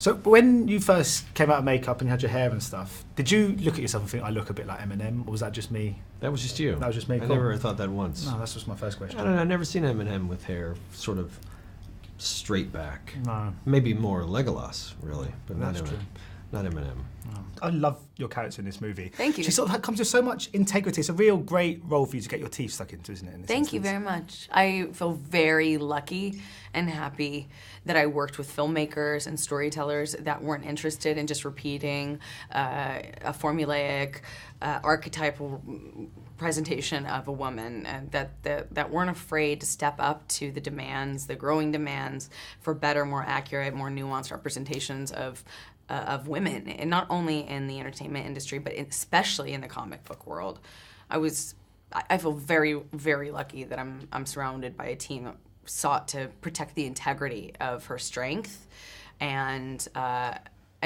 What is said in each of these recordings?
So when you first came out of makeup and you had your hair and stuff, did you look at yourself and think, I look a bit like Eminem, or was that just me? That was just you. That was just me. I never thought that once. No, that's just my first question. I don't know, I've never seen Eminem with hair sort of straight back. No. Maybe more Legolas, really, but not That's Eminem. true. Not Eminem. I love your character in this movie. Thank you. She sort of comes with so much integrity. It's a real great role for you to get your teeth stuck into, isn't it? In this Thank you instance? very much. I feel very lucky and happy that I worked with filmmakers and storytellers that weren't interested in just repeating a formulaic, archetypal presentation of a woman, and that weren't afraid to step up to the demands, the growing demands for better, more accurate, more nuanced representations of women, and not only in the entertainment industry, but especially in the comic book world. I feel very, very lucky that I'm surrounded by a team that sought to protect the integrity of her strength and a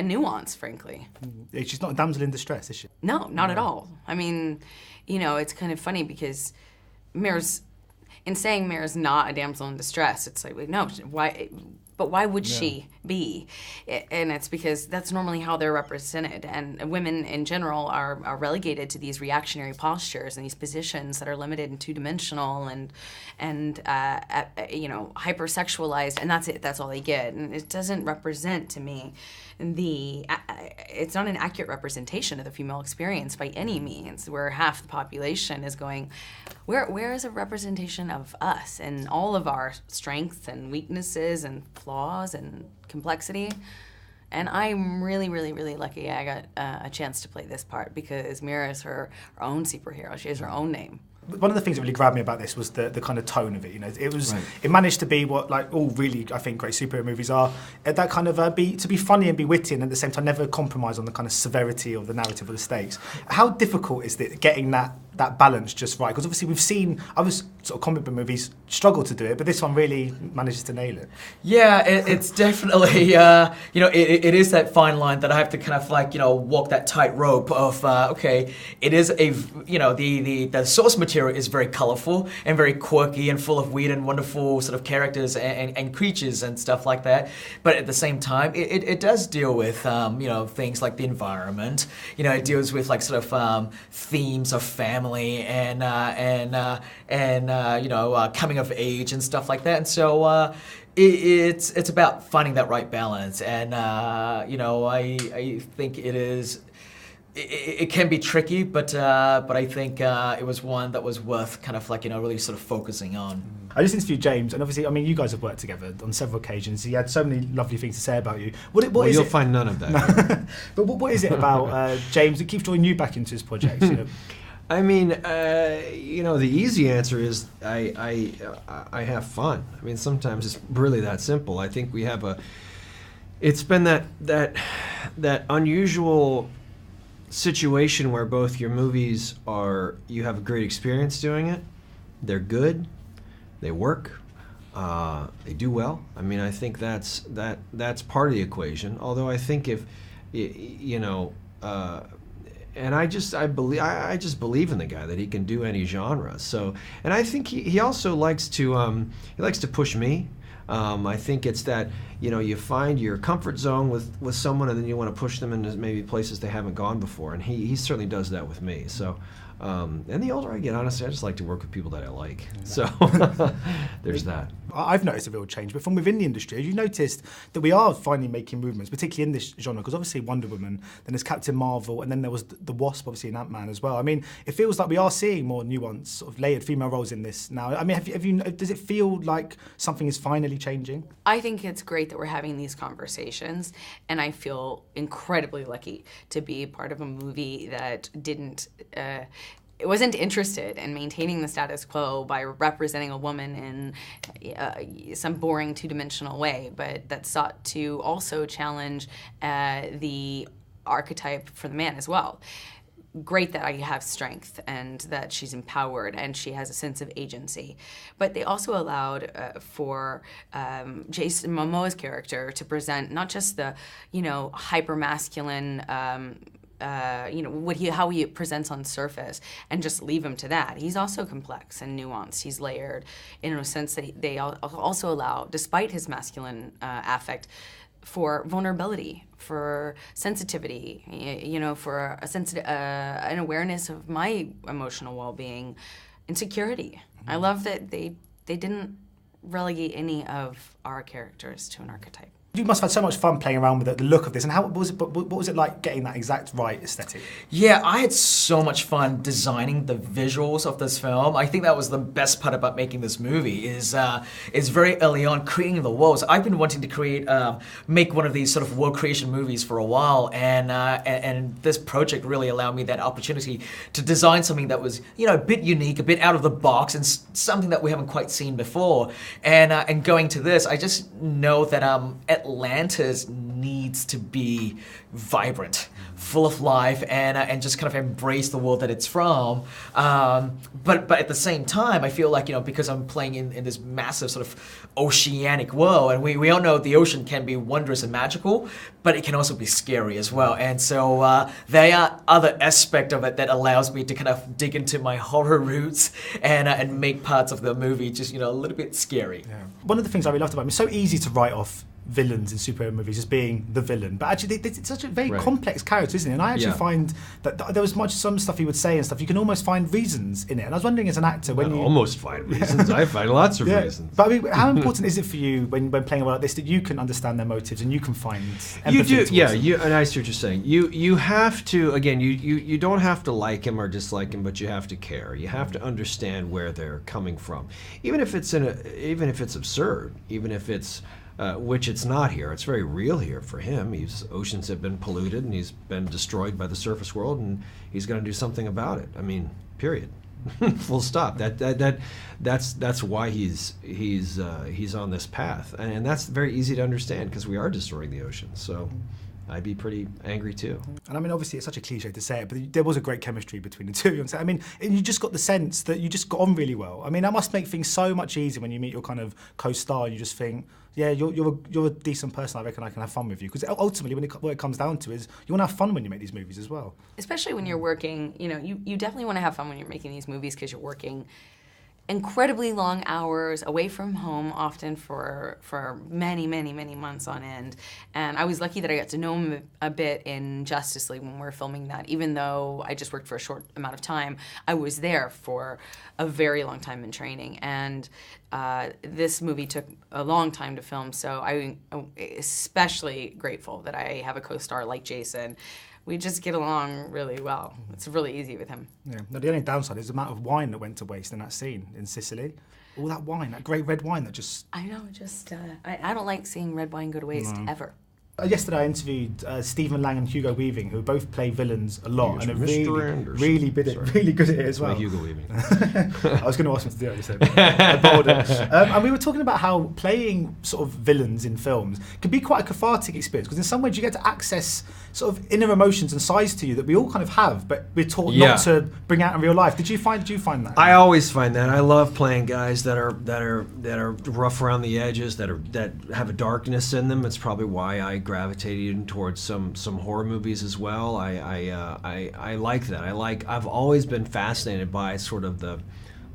nuance, frankly. She's not a damsel in distress, is she? No, not at all. I mean, it's kind of funny because Mira's not a damsel in distress, it's like, no, why? But why would she be? And it's because that's normally how they're represented. And women in general are relegated to these reactionary postures and these positions that are limited and two-dimensional and hypersexualized, and that's it. That's all they get. And it doesn't represent to me it's not an accurate representation of the female experience by any means, where half the population is going, where is a representation of us and all of our strengths and weaknesses and flaws and complexity? And I'm really, really, really lucky I got a chance to play this part because Mira is her own superhero. She has her own name. One of the things that really grabbed me about this was the kind of tone of it. It managed to be what all really, I think, great superhero movies are. That kind of to be funny and be witty, and at the same time never compromise on the kind of severity of the narrative or the stakes. How difficult is it getting that balance just right? Because obviously we've seen other sort of comic book movies struggle to do it, but this one really manages to nail it. Yeah, it's definitely it is that fine line that I have to kind of walk that tightrope of it is the source material is very colorful and very quirky and full of weird and wonderful sort of characters and creatures and stuff like that, but at the same time it does deal with things like the environment. It deals with themes of family and coming of age and stuff like that, and so it's about finding that right balance, and I think it is. It can be tricky, but I think it was one that was worth kind of really sort of focusing on. I just interviewed James, and obviously, I mean, you guys have worked together on several occasions. He had so many lovely things to say about you. You'll find none of that. But what is it about James that keeps drawing you back into his projects? I mean, the easy answer is I have fun. I mean, sometimes it's really that simple. I think we have it's been that unusual situation where both your movies you have a great experience doing it, they're good, they work, they do well. I mean, I think that's part of the equation. Although I think if and I just believe in the guy that he can do any genre. So, and I think he also likes to push me. I think it's that you find your comfort zone with someone, and then you want to push them into maybe places they haven't gone before, and he certainly does that with me. So, and the older I get, honestly, I just like to work with people that I like. So there's that. I've noticed a real change, but from within the industry, have you noticed that we are finally making movements, particularly in this genre? Because obviously Wonder Woman, then there's Captain Marvel, and then there was the Wasp, obviously, in Ant-Man as well. I mean, it feels like we are seeing more nuanced, sort of layered female roles in this now. I mean, does it feel like something is finally changing? I think it's great that we're having these conversations, and I feel incredibly lucky to be part of a movie that it wasn't interested in maintaining the status quo by representing a woman in some boring two-dimensional way, but that sought to also challenge the archetype for the man as well. Great that I have strength and that she's empowered and she has a sense of agency. But they also allowed for Jason Momoa's character to present not just the, hyper-masculine how he presents on surface and just leave him to that. He's also complex and nuanced. He's layered in a sense that they also allow, despite his masculine affect, for vulnerability, for sensitivity, for an awareness of my emotional well-being, insecurity. I love that they didn't relegate any of our characters to an archetype. You must have had so much fun playing around with the look of this, and what was it like getting that exact right aesthetic? Yeah, I had so much fun designing the visuals of this film. I think that was the best part about making this movie is very early on creating the worlds. I've been wanting to make one of these sort of world creation movies for a while, and this project really allowed me that opportunity to design something that was a bit unique, a bit out of the box, and something that we haven't quite seen before. And going to this, I just know that Atlantis needs to be vibrant, full of life, and just kind of embrace the world that it's from. But at the same time, I feel like, because I'm playing in this massive sort of oceanic world, and we all know the ocean can be wondrous and magical, but it can also be scary as well. And so there are other aspects of it that allows me to kind of dig into my horror roots and make parts of the movie just, a little bit scary. Yeah. One of the things I really loved about it, it's so easy to write off villains in superhero movies as being the villain, but actually it's such a very complex character, isn't it? And I actually find that there was some stuff he would say and stuff, you can almost find reasons in it. And I was wondering, as an actor, when you almost find reasons, I find lots of reasons. But I mean, how important is it for you when playing a role like this that you can understand their motives and you can find empathy? You do, yeah. And I see what you're saying. You have to, again, you don't have to like him or dislike him, but you have to care. You have to understand where they're coming from, even if it's absurd, even if it's which it's not here. It's very real here for him. Oceans have been polluted and he's been destroyed by the surface world, and he's going to do something about it. I mean, period. Full stop. That's why he's on this path, and that's very easy to understand because we are destroying the ocean. So I'd be pretty angry too. And I mean, obviously it's such a cliche to say it, but there was a great chemistry between the two of you. I mean, and you just got the sense that you just got on really well. I mean, that must make things so much easier when you meet your kind of co-star and you just think, yeah, you're a decent person. I reckon I can have fun with you. Because ultimately, what it comes down to is you want to have fun when you make these movies as well. Especially when you're working, you definitely want to have fun when you're making these movies because you're working incredibly long hours away from home, often for many, many, many months on end. And I was lucky that I got to know him a bit in Justice League when we were filming that. Even though I just worked for a short amount of time, I was there for a very long time in training. And this movie took a long time to film, so I'm especially grateful that I have a co-star like Jason. We just get along really well. It's really easy with him. Yeah. Now, the only downside is the amount of wine that went to waste in that scene in Sicily. All that wine, that great red wine that just... I know, I don't like seeing red wine go to waste, ever. Yesterday I interviewed Stephen Lang and Hugo Weaving, who both play villains a lot and are really good at it as well. Hugo Weaving. I was going to ask him to do it, I said. I bowled it. And we were talking about how playing sort of villains in films can be quite a cathartic experience, because in some ways you get to access sort of inner emotions and sides to you that we all kind of have, but we're taught not to bring out in real life. Did you find that? I always find that. I love playing guys that are rough around the edges, that have a darkness in them. It's probably why I gravitated towards some horror movies as well. I like that. I've always been fascinated by sort of the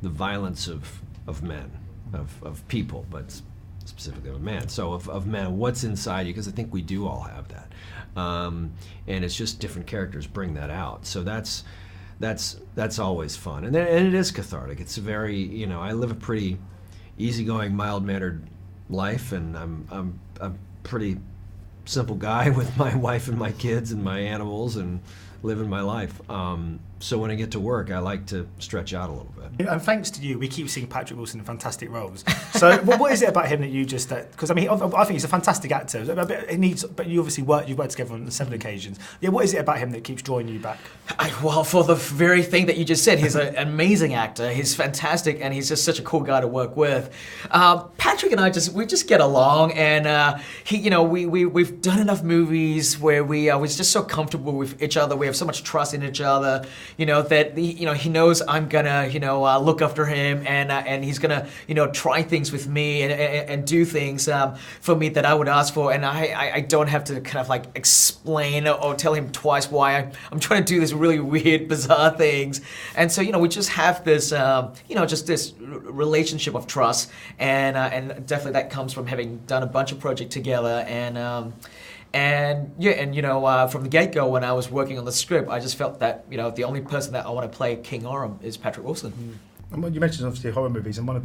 violence of men, of people, but specifically of man. So of men, what's inside you? Because I think we do all have that, and it's just different characters bring that out. So that's always fun, and it is cathartic. It's very, I live a pretty easygoing, mild-mannered life, and I'm a pretty simple guy with my wife and my kids and my animals and living my life. So when I get to work, I like to stretch out a little bit. And thanks to you, we keep seeing Patrick Wilson in fantastic roles. So what is it about him that you just... Because, I mean, I think he's a fantastic actor. But you obviously you've worked together on several occasions. Yeah, what is it about him that keeps drawing you back? Well, for the very thing that you just said, he's an amazing actor. He's fantastic, and he's just such a cool guy to work with. Patrick and I we just get along, and we've done enough movies where we're just so comfortable with each other. We have so much trust in each other. that he knows I'm gonna look after him, and he's gonna try things with me and do things for me that I would ask for, and I don't have to kind of like explain or tell him twice why I'm trying to do this really weird, bizarre things. And so we just have this just this relationship of trust, and definitely that comes from having done a bunch of projects together, and from the get-go when I was working on the script, I just felt that the only person that I want to play King Orm is Patrick Wilson. And when you mentioned obviously horror movies, and one of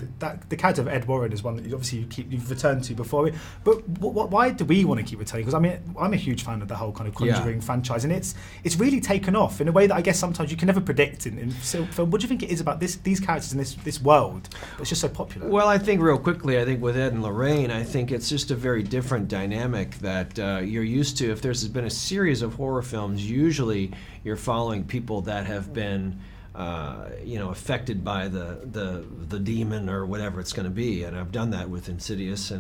the character of Ed Warren is one that you've returned to before. But why do we want to keep returning? Because I mean, I'm a huge fan of the whole kind of Conjuring franchise, and it's really taken off in a way that I guess sometimes you can never predict. So what do you think it is about these characters in this world that's just so popular? Well, I think real quickly, I think with Ed and Lorraine, I think it's just a very different dynamic that you're used to. If there's been a series of horror films, usually you're following people that have been affected by the demon or whatever it's going to be, and I've done that with Insidious,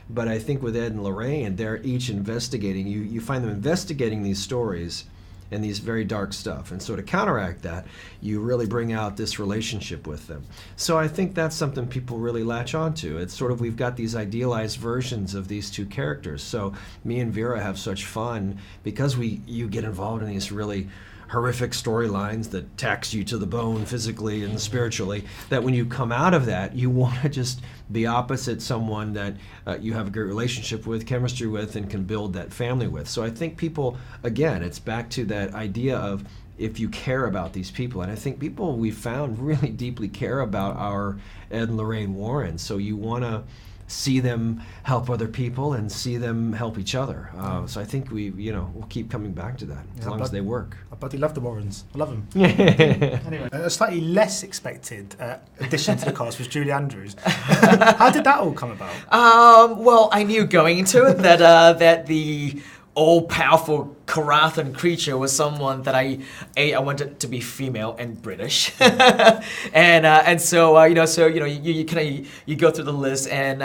but I think with Ed and Lorraine, they're each investigating. You find them investigating these stories and these very dark stuff, and so to counteract that, you really bring out this relationship with them. So I think that's something people really latch onto. It's sort of, we've got these idealized versions of these two characters. So me and Vera have such fun because you get involved in these really horrific storylines that tax you to the bone physically and spiritually, that when you come out of that, you want to just be opposite someone that you have a great relationship with, chemistry with, and can build that family with. So I think people, again, it's back to that idea of if you care about these people, and I think people we've found really deeply care about our Ed and Lorraine Warren, so you want to see them help other people and see them help each other. So I think we'll keep coming back to that as long as they work. I bloody love the Warrens. I love them. Anyway, a slightly less expected addition to the cast was Julie Andrews. How did that all come about? Well, I knew going into it that the all-powerful Karathan creature was someone that I wanted to be female and British, and so you kind of you go through the list and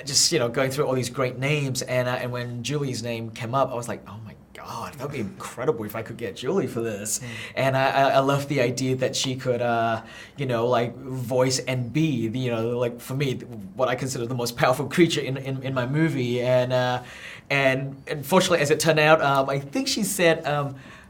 just going through all these great names, and when Julie's name came up, I was like, oh my God, that would be incredible if I could get Julie for this. And I love the idea that she could, voice and be, for me, what I consider the most powerful creature in my movie. And unfortunately, as it turned out, I think she said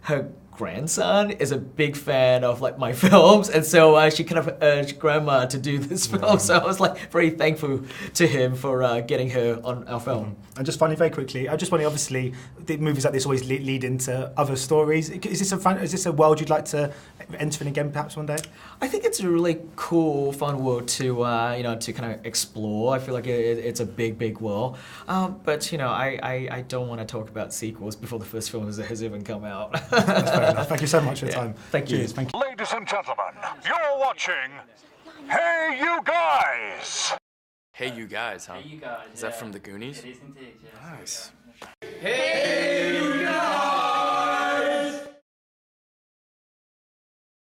her grandson is a big fan of my films, and so she kind of urged Grandma to do this film. Wow. So I was very thankful to him for getting her on our film. And just finally, very quickly, I just want to, obviously, the movies like this always lead into other stories. Is this a world you'd like to enter in again, perhaps one day? I think it's a really cool, fun world to to kind of explore. I feel like it's a big world, but I don't want to talk about sequels before the first film has even come out. That's fair enough. Thank you so much for your time. Thank you. Cheers. Thank you. Ladies and gentlemen, you're watching Hey You Guys! Hey You Guys, huh? Hey You Guys. Is that from the Goonies? It is indeed, yes. Nice. Hey